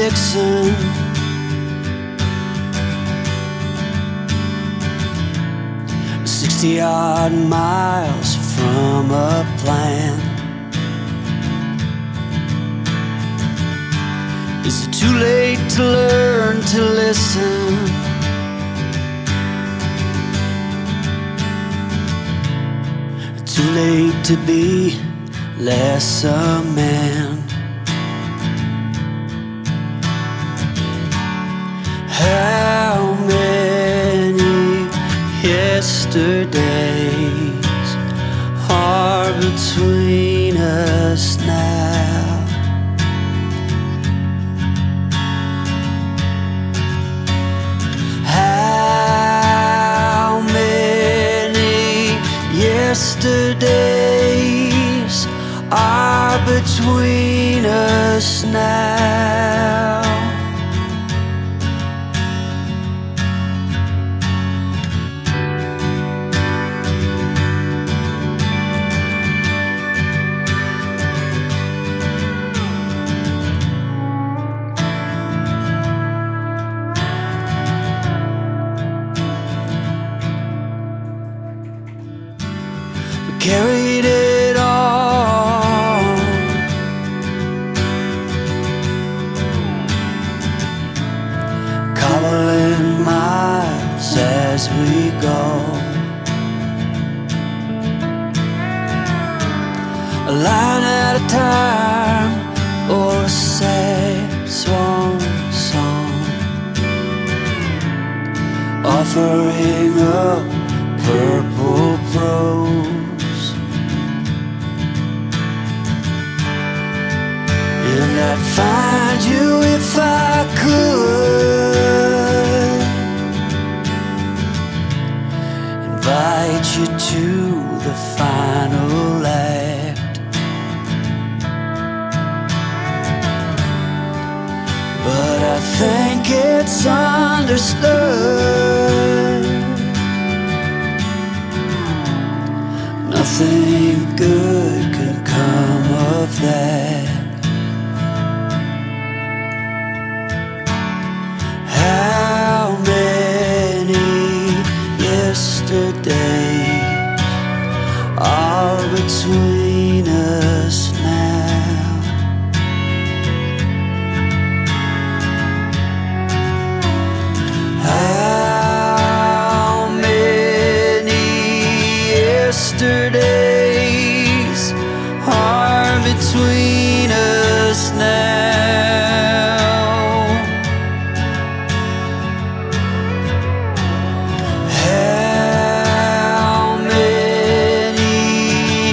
vixen. 60-odd miles from a plan. Is it too late to learn to listen? Too late to be less a man. How many yesterdays are between us now? How many yesterdays are between us now? Carried it on, cobbling miles as we go, a line at a time, or a sad swan song, offering up purple prose. And I'd find you if I could, invite you to the final act. But I think it's understood nothing good can come of that. How many yesterdays are between us now? How many yesterdays are between us now?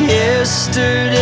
Yesterday